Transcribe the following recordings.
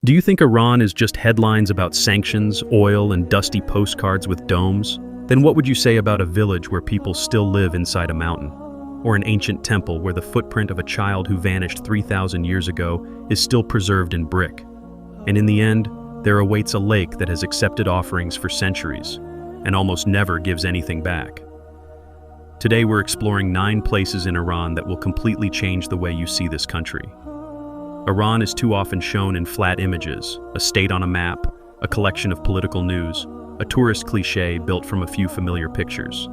Do you think Iran is just headlines about sanctions, oil, and dusty postcards with domes? Then what would you say about a village where people still live inside a mountain? Or an ancient temple where the footprint of a child who vanished 3,000 years ago is still preserved in brick? And in the end, there awaits a lake that has accepted offerings for centuries and almost never gives anything back. Today we're exploring 9 places in Iran that will completely change the way you see this country. Iran is too often shown in flat images, a state on a map, a collection of political news, a tourist cliché built from a few familiar pictures.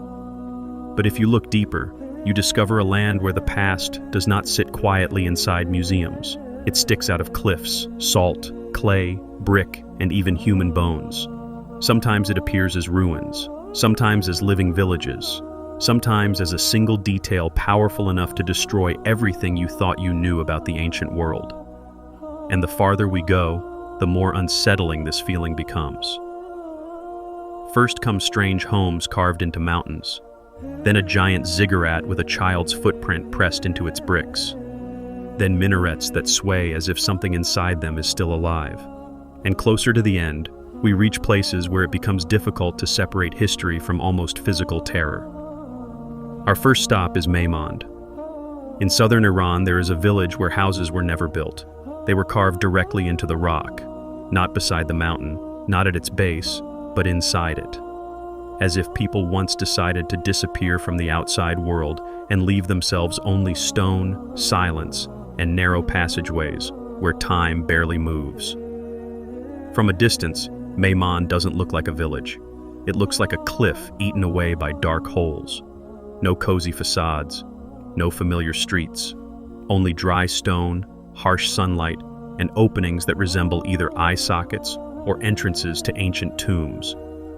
But if you look deeper, you discover a land where the past does not sit quietly inside museums. It sticks out of cliffs, salt, clay, brick, and even human bones. Sometimes it appears as ruins, sometimes as living villages, sometimes as a single detail powerful enough to destroy everything you thought you knew about the ancient world. And the farther we go, the more unsettling this feeling becomes. First come strange homes carved into mountains, then a giant ziggurat with a child's footprint pressed into its bricks, then minarets that sway as if something inside them is still alive. And closer to the end, we reach places where it becomes difficult to separate history from almost physical terror. Our first stop is Meymand. In southern Iran, there is a village where houses were never built. They were carved directly into the rock, not beside the mountain, not at its base, but inside it. As if people once decided to disappear from the outside world and leave themselves only stone, silence, and narrow passageways where time barely moves. From a distance, Meymand doesn't look like a village. It looks like a cliff eaten away by dark holes. No cozy facades, no familiar streets, only dry stone, harsh sunlight, and openings that resemble either eye sockets or entrances to ancient tombs.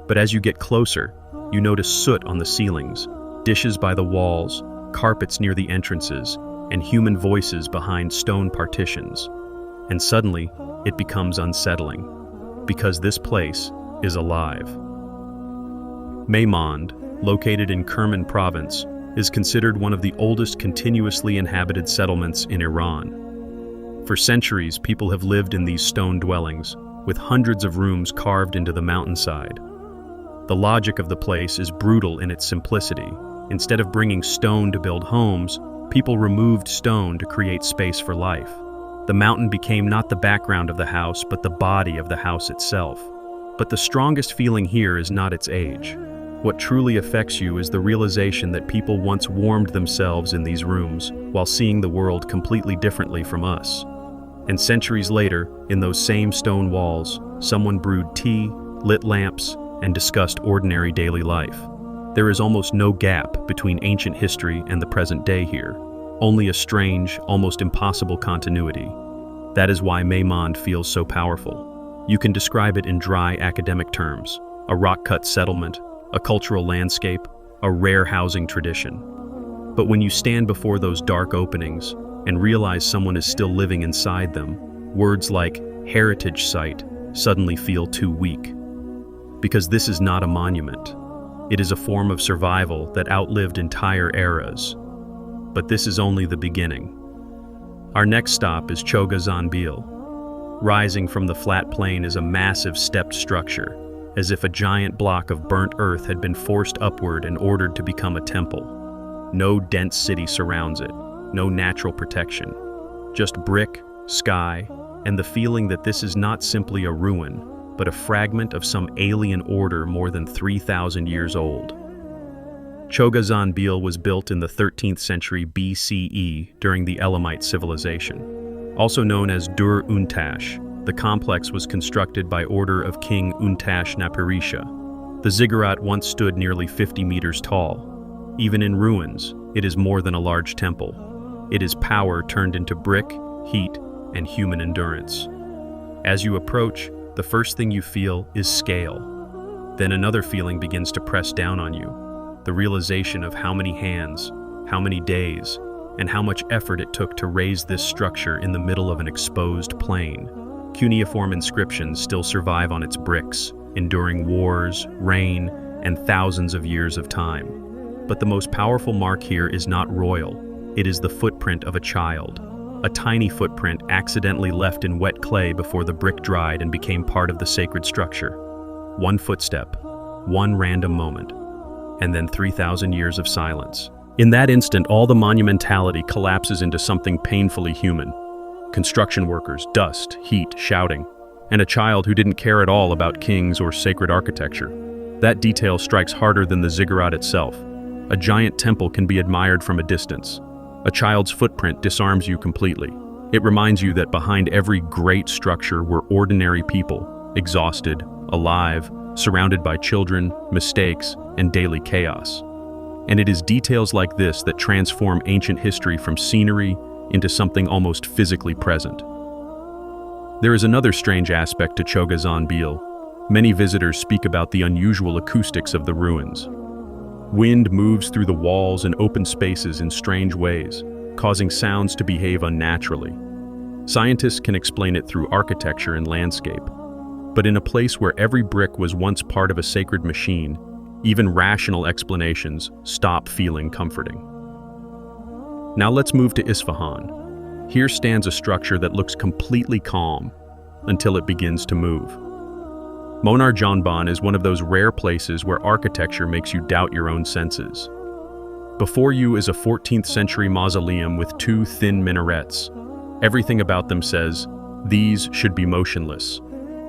But as you get closer, you notice soot on the ceilings, dishes by the walls, carpets near the entrances, and human voices behind stone partitions. And suddenly, it becomes unsettling, because this place is alive. Meymand, located in Kerman province, is considered one of the oldest continuously inhabited settlements in Iran. For centuries, people have lived in these stone dwellings, with hundreds of rooms carved into the mountainside. The logic of the place is brutal in its simplicity. Instead of bringing stone to build homes, people removed stone to create space for life. The mountain became not the background of the house, but the body of the house itself. But the strongest feeling here is not its age. What truly affects you is the realization that people once warmed themselves in these rooms while seeing the world completely differently from us. And centuries later, in those same stone walls, someone brewed tea, lit lamps, and discussed ordinary daily life. There is almost no gap between ancient history and the present day here, only a strange, almost impossible continuity. That is why Meymand feels so powerful. You can describe it in dry academic terms: a rock-cut settlement, a cultural landscape, a rare housing tradition. But when you stand before those dark openings and realize someone is still living inside them, words like heritage site suddenly feel too weak. Because this is not a monument. It is a form of survival that outlived entire eras. But this is only the beginning. Our next stop is Chogha Zanbil. Rising from the flat plain is a massive stepped structure, as if a giant block of burnt earth had been forced upward and ordered to become a temple. No dense city surrounds it, no natural protection. Just brick, sky, and the feeling that this is not simply a ruin, but a fragment of some alien order more than 3,000 years old. Chogha Zanbil was built in the 13th century BCE during the Elamite civilization. Also known as Dur-Untash, the complex was constructed by order of King Untash-Napirisha. The ziggurat once stood nearly 50 meters tall. Even in ruins, it is more than a large temple. It is power turned into brick, heat, and human endurance. As you approach, the first thing you feel is scale. Then another feeling begins to press down on you, the realization of how many hands, how many days, and how much effort it took to raise this structure in the middle of an exposed plain. Cuneiform inscriptions still survive on its bricks, enduring wars, rain, and thousands of years of time. But the most powerful mark here is not royal. It is the footprint of a child. a tiny footprint accidentally left in wet clay before the brick dried and became part of the sacred structure. One footstep, one random moment, and then 3,000 years of silence. In that instant, all the monumentality collapses into something painfully human. Construction workers, dust, heat, shouting, and a child who didn't care at all about kings or sacred architecture. That detail strikes harder than the ziggurat itself. A giant temple can be admired from a distance. A child's footprint disarms you completely. It reminds you that behind every great structure were ordinary people, exhausted, alive, surrounded by children, mistakes, and daily chaos. And it is details like this that transform ancient history from scenery into something almost physically present. There is another strange aspect to Chogha Zanbil. Many visitors speak about the unusual acoustics of the ruins. Wind moves through the walls and open spaces in strange ways, causing sounds to behave unnaturally. Scientists can explain it through architecture and landscape. But in a place where every brick was once part of a sacred machine, even rational explanations stop feeling comforting. Now let's move to Isfahan. Here stands a structure that looks completely calm until it begins to move. Meymand is one of those rare places where architecture makes you doubt your own senses. Before you is a 14th century mausoleum with two thin minarets. Everything about them says, these should be motionless.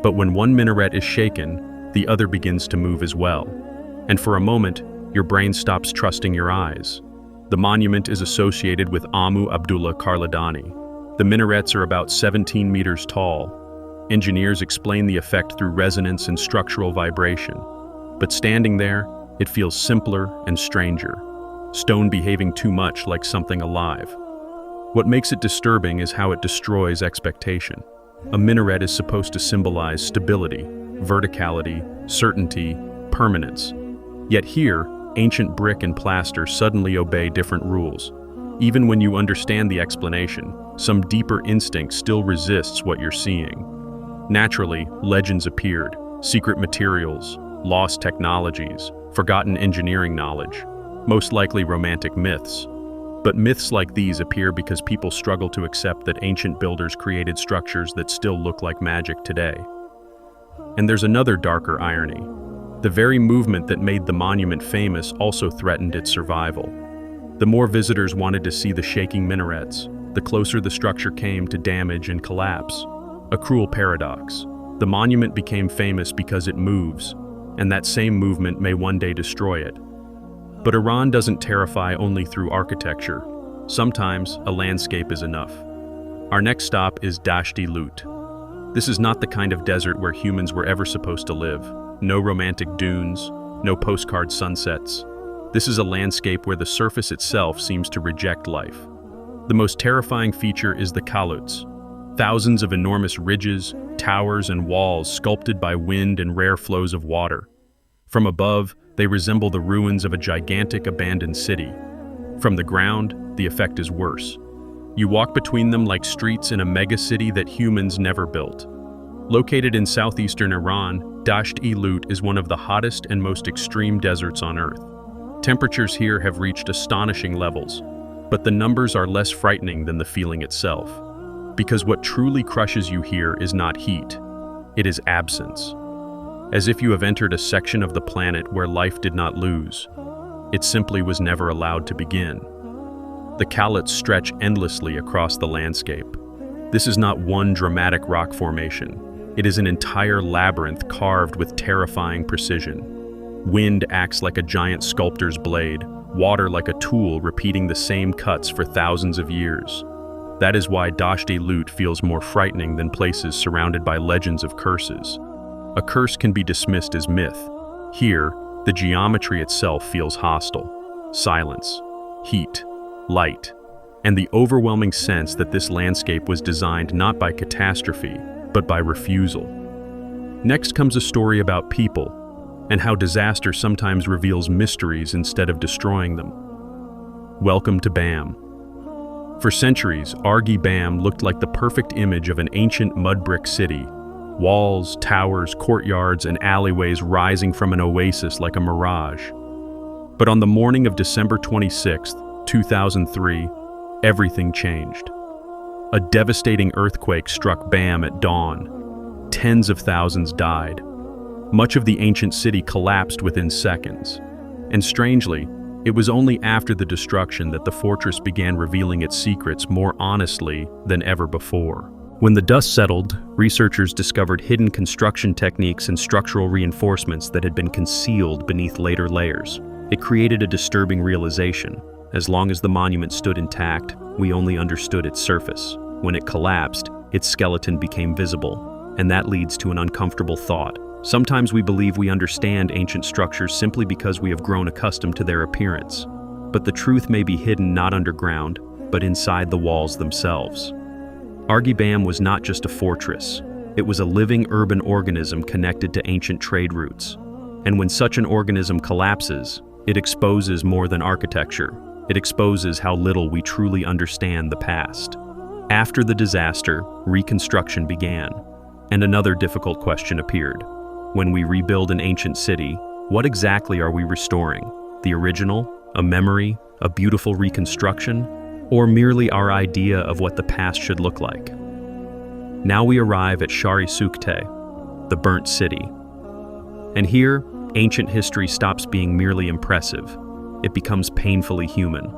But when one minaret is shaken, the other begins to move as well. And for a moment, your brain stops trusting your eyes. The monument is associated with Amu Abdullah Karladani. The minarets are about 17 meters tall. Engineers explain the effect through resonance and structural vibration. But standing there, it feels simpler and stranger. Stone behaving too much like something alive. What makes it disturbing is how it destroys expectation. A minaret is supposed to symbolize stability, verticality, certainty, permanence. Yet here, ancient brick and plaster suddenly obey different rules. Even when you understand the explanation, some deeper instinct still resists what you're seeing. Naturally, legends appeared, secret materials, lost technologies, forgotten engineering knowledge, most likely romantic myths. But myths like these appear because people struggle to accept that ancient builders created structures that still look like magic today. And there's another darker irony. The very movement that made the monument famous also threatened its survival. The more visitors wanted to see the shaking minarets, the closer the structure came to damage and collapse. A cruel paradox. The monument became famous because it moves, and that same movement may one day destroy it. But Iran doesn't terrify only through architecture. Sometimes a landscape is enough. Our next stop is Dasht-e Lut. This is not the kind of desert where humans were ever supposed to live. No romantic dunes, no postcard sunsets. This is a landscape where the surface itself seems to reject life. The most terrifying feature is the kaluts. Thousands of enormous ridges, towers, and walls sculpted by wind and rare flows of water. From above, they resemble the ruins of a gigantic abandoned city. From the ground, the effect is worse. You walk between them like streets in a megacity that humans never built. Located in southeastern Iran, Dasht-e Lut is one of the hottest and most extreme deserts on Earth. Temperatures here have reached astonishing levels, but the numbers are less frightening than the feeling itself. Because what truly crushes you here is not heat, it is absence. As if you have entered a section of the planet where life did not lose. It simply was never allowed to begin. The kaluts stretch endlessly across the landscape. This is not one dramatic rock formation. It is an entire labyrinth carved with terrifying precision. Wind acts like a giant sculptor's blade, water like a tool repeating the same cuts for thousands of years. That is why Dasht-e Lut feels more frightening than places surrounded by legends of curses. A curse can be dismissed as myth. Here, the geometry itself feels hostile. Silence, heat, light, and the overwhelming sense that this landscape was designed not by catastrophe, but by refusal. Next comes a story about people, and how disaster sometimes reveals mysteries instead of destroying them. Welcome to Bam. For centuries, Argi Bam looked like the perfect image of an ancient mud brick city. Walls, towers, courtyards, and alleyways rising from an oasis like a mirage. But on the morning of December 26, 2003, everything changed. A devastating earthquake struck Bam at dawn. Tens of thousands died. Much of the ancient city collapsed within seconds. And strangely, it was only after the destruction that the fortress began revealing its secrets more honestly than ever before. When the dust settled, researchers discovered hidden construction techniques and structural reinforcements that had been concealed beneath later layers. It created a disturbing realization. As long as the monument stood intact, we only understood its surface. When it collapsed, its skeleton became visible, and that leads to an uncomfortable thought. Sometimes we believe we understand ancient structures simply because we have grown accustomed to their appearance. But the truth may be hidden not underground, but inside the walls themselves. Arghibam was not just a fortress. It was a living urban organism connected to ancient trade routes. And when such an organism collapses, it exposes more than architecture. It exposes how little we truly understand the past. After the disaster, reconstruction began, and another difficult question appeared. When we rebuild an ancient city, what exactly are we restoring? The original, a memory, a beautiful reconstruction, or merely our idea of what the past should look like? Now we arrive at Chogha, the burnt city. And here, ancient history stops being merely impressive. It becomes painfully human.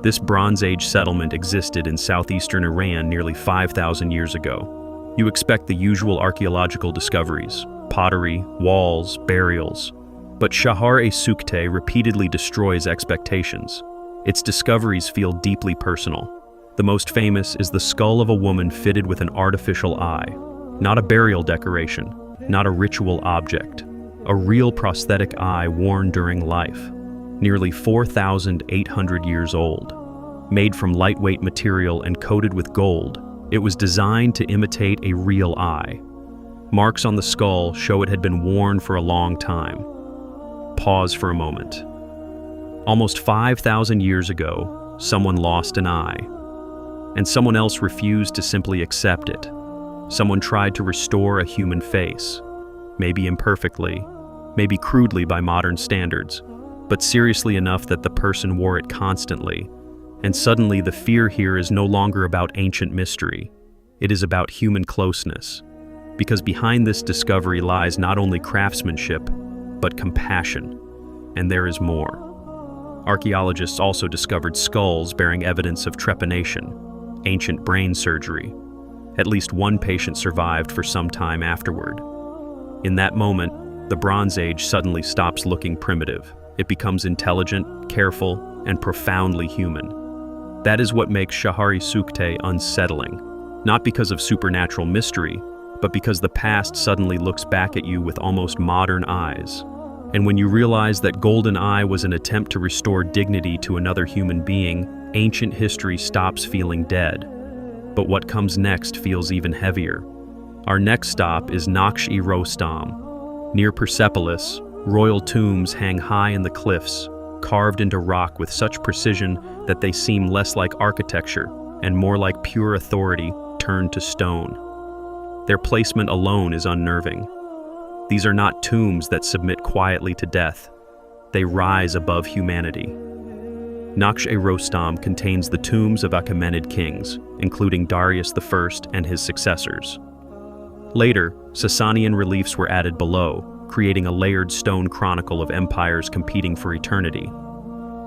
This Bronze Age settlement existed in southeastern Iran nearly 5,000 years ago. You expect the usual archaeological discoveries: pottery, walls, burials. But Chogha repeatedly destroys expectations. Its discoveries feel deeply personal. The most famous is the skull of a woman fitted with an artificial eye. Not a burial decoration, not a ritual object. A real prosthetic eye worn during life. Nearly 4,800 years old. Made from lightweight material and coated with gold, it was designed to imitate a real eye. Marks on the skull show it had been worn for a long time. Pause for a moment. Almost 5,000 years ago, someone lost an eye, and someone else refused to simply accept it. Someone tried to restore a human face, maybe imperfectly, maybe crudely by modern standards, but seriously enough that the person wore it constantly. And suddenly the fear here is no longer about ancient mystery. It is about human closeness. Because behind this discovery lies not only craftsmanship, but compassion. And there is more. Archaeologists also discovered skulls bearing evidence of trepanation, ancient brain surgery. At least one patient survived for some time afterward. In that moment, the Bronze Age suddenly stops looking primitive. It becomes intelligent, careful, and profoundly human. That is what makes Chogha unsettling. Not because of supernatural mystery, but because the past suddenly looks back at you with almost modern eyes. And when you realize that golden eye was an attempt to restore dignity to another human being, ancient history stops feeling dead. But what comes next feels even heavier. Our next stop is Naqsh-e Rostam. Near Persepolis, royal tombs hang high in the cliffs, carved into rock with such precision that they seem less like architecture and more like pure authority turned to stone. Their placement alone is unnerving. These are not tombs that submit quietly to death. They rise above humanity. Naqsh-e Rostam contains the tombs of Achaemenid kings, including Darius I and his successors. Later, Sasanian reliefs were added below, creating a layered stone chronicle of empires competing for eternity.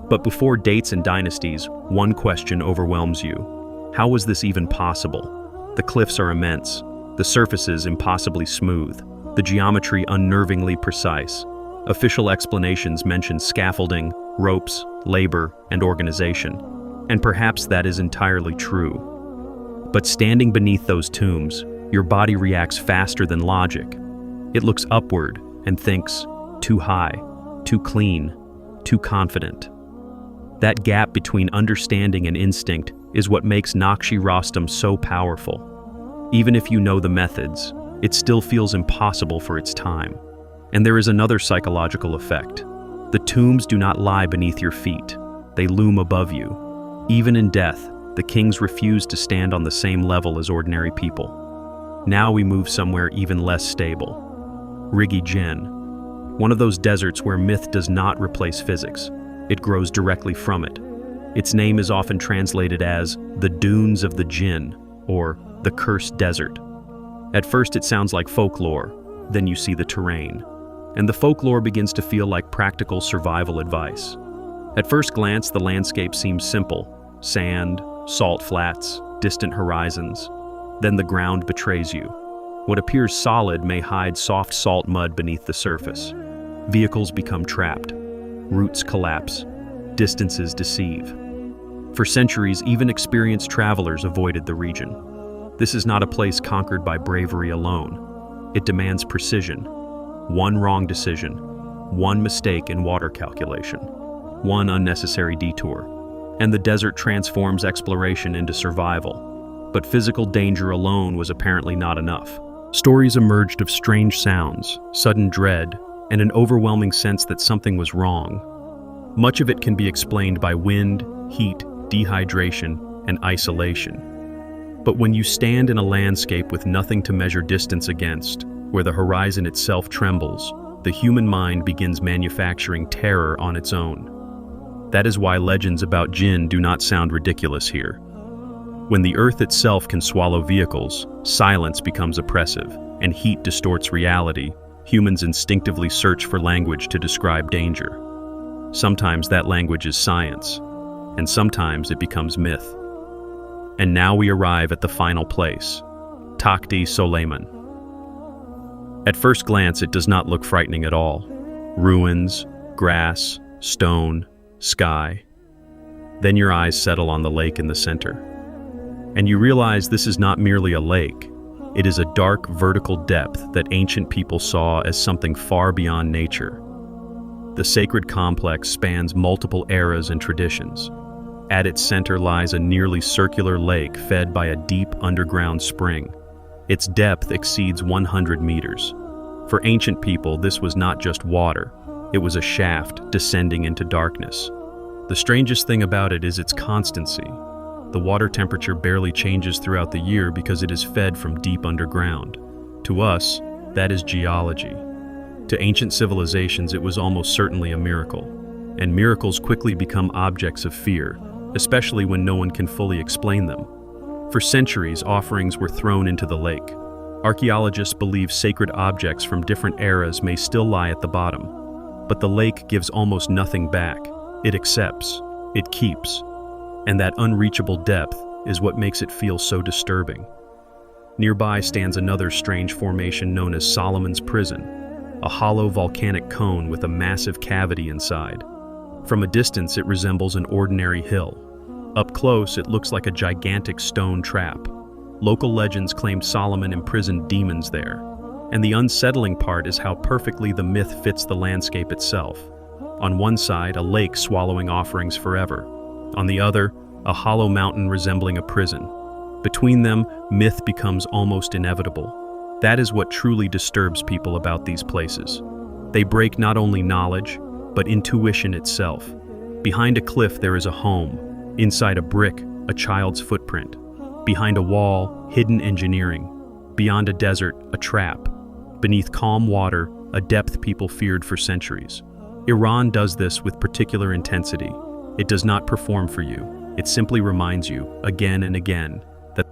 But before dates and dynasties, one question overwhelms you. How was this even possible? The cliffs are immense, the surfaces impossibly smooth, the geometry unnervingly precise. Official explanations mention scaffolding, ropes, labor, and organization, and perhaps that is entirely true. But standing beneath those tombs, your body reacts faster than logic. It looks upward and thinks, too high, too clean, too confident. That gap between understanding and instinct is what makes Naqsh-e Rostam so powerful. Even if you know the methods, it still feels impossible for its time. And there is another psychological effect. The tombs do not lie beneath your feet. They loom above you. Even in death, the kings refuse to stand on the same level as ordinary people. Now we move somewhere even less stable. Jenn, one of those deserts where myth does not replace physics. It grows directly from it. Its name is often translated as the Dunes of the Jinn, or the Cursed Desert. At first it sounds like folklore, then you see the terrain, and the folklore begins to feel like practical survival advice. At first glance, the landscape seems simple: sand, salt flats, distant horizons. Then the ground betrays you. What appears solid may hide soft salt mud beneath the surface. Vehicles become trapped. Routes collapse. Distances deceive. For centuries, even experienced travelers avoided the region. This is not a place conquered by bravery alone. It demands precision. One wrong decision, one mistake in water calculation, one unnecessary detour, and the desert transforms exploration into survival. But physical danger alone was apparently not enough. Stories emerged of strange sounds, sudden dread, and an overwhelming sense that something was wrong. Much of it can be explained by wind, heat, dehydration, and isolation. But when you stand in a landscape with nothing to measure distance against, where the horizon itself trembles, the human mind begins manufacturing terror on its own. That is why legends about Jinn do not sound ridiculous here. When the earth itself can swallow vehicles, silence becomes oppressive, and heat distorts reality, humans instinctively search for language to describe danger. Sometimes that language is science, and sometimes it becomes myth. And now we arrive at the final place, Takht-e Soleyman. At first glance, it does not look frightening at all. Ruins, grass, stone, sky. Then your eyes settle on the lake in the center. And you realize this is not merely a lake. It is a dark, vertical depth that ancient people saw as something far beyond nature. The sacred complex spans multiple eras and traditions. At its center lies a nearly circular lake fed by a deep underground spring. Its depth exceeds 100 meters. For ancient people, this was not just water. It was a shaft descending into darkness. The strangest thing about it is its constancy. The water temperature barely changes throughout the year because it is fed from deep underground. To us, that is geology. To ancient civilizations, it was almost certainly a miracle. And miracles quickly become objects of fear, especially when no one can fully explain them. For centuries, offerings were thrown into the lake. Archaeologists believe sacred objects from different eras may still lie at the bottom. But the lake gives almost nothing back. It accepts. It keeps. And that unreachable depth is what makes it feel so disturbing. Nearby stands another strange formation known as Solomon's Prison, a hollow volcanic cone with a massive cavity inside. From a distance, it resembles an ordinary hill. Up close, it looks like a gigantic stone trap. Local legends claimed Solomon imprisoned demons there. And the unsettling part is how perfectly the myth fits the landscape itself. On one side, a lake swallowing offerings forever. On the other, a hollow mountain resembling a prison. Between them, myth becomes almost inevitable. That is what truly disturbs people about these places. They break not only knowledge, but intuition itself. Behind a cliff there is a home. Inside a brick, a child's footprint. Behind a wall, hidden engineering. Beyond a desert, a trap. Beneath calm water, a depth people feared for centuries. Iran does this with particular intensity. It does not perform for you. It simply reminds you, again and again,